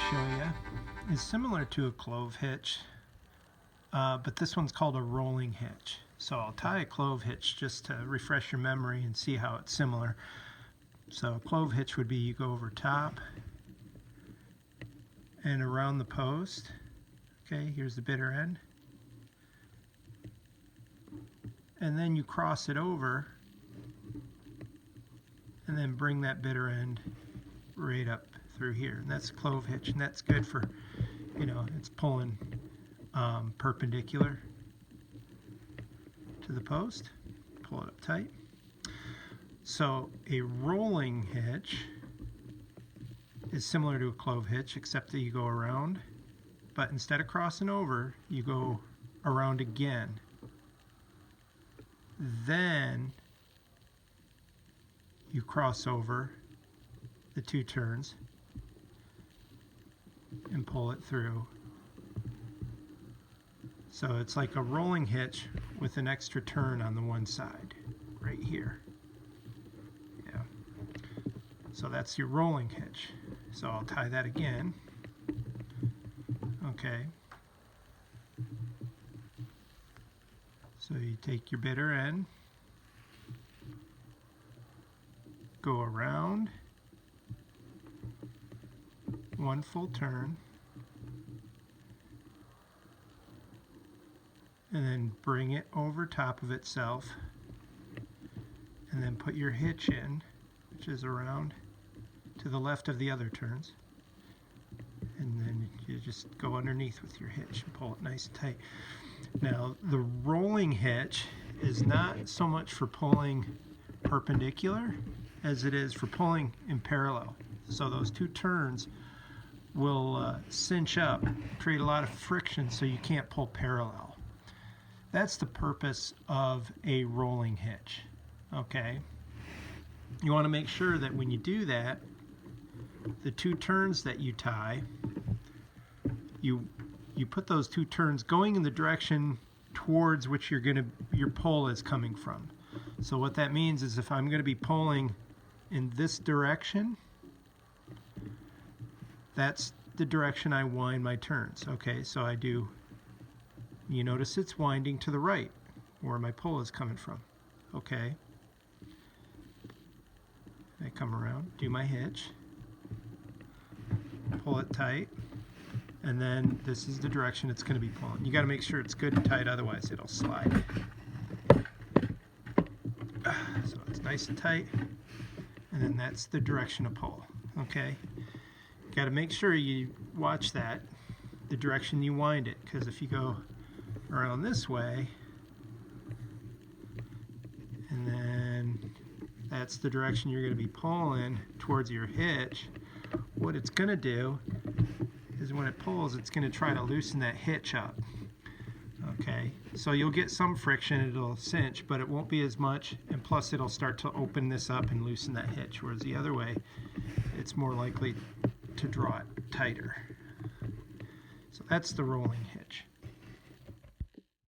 show you is similar to a clove hitch, but this one's called a rolling hitch. So I'll tie a clove hitch just to refresh your memory and see how it's similar. So a clove hitch would be you go over top and around the post. Okay, here's the bitter end. And then you cross it over and then bring that bitter end right up through here. And that's a clove hitch, and that's good for, it's pulling perpendicular to the post. Pull it up tight. So a rolling hitch is similar to a clove hitch, except that you go around, but instead of crossing over, you go around again. Then you cross over the two turns and pull it through. So it's like a rolling hitch with an extra turn on the one side, right here. Yeah. So that's your rolling hitch. So I'll tie that again. Okay. So you take your bitter end, go around, one full turn, and then bring it over top of itself, and then put your hitch in, which is around to the left of the other turns, and then you just go underneath with your hitch and pull it nice and tight. Now the rolling hitch is not so much for pulling perpendicular as it is for pulling in parallel. So those two turns will cinch up, create a lot of friction, so you can't pull parallel. That's the purpose of a rolling hitch. Okay, you want to make sure that when you do that, the two turns that you tie, you put those two turns going in the direction towards which your pull is coming from. So what that means is if I'm going to be pulling in this direction, that's the direction I wind my turns. Okay, so I do, you notice it's winding to the right where my pull is coming from. Okay, I come around, do my hitch, pull it tight, and then this is the direction it's going to be pulling. You got to make sure it's good and tight, otherwise it'll slide. So it's nice and tight, and then that's the direction of pull. Okay, got to make sure you watch that, the direction you wind it, because if you go around this way, and then that's the direction you're going to be pulling towards your hitch, what it's going to do is when it pulls, it's going to try to loosen that hitch up. Okay, so you'll get some friction, it'll cinch, but it won't be as much, and plus it'll start to open this up and loosen that hitch, whereas the other way, it's more likely to draw it tighter. So that's the rolling hitch.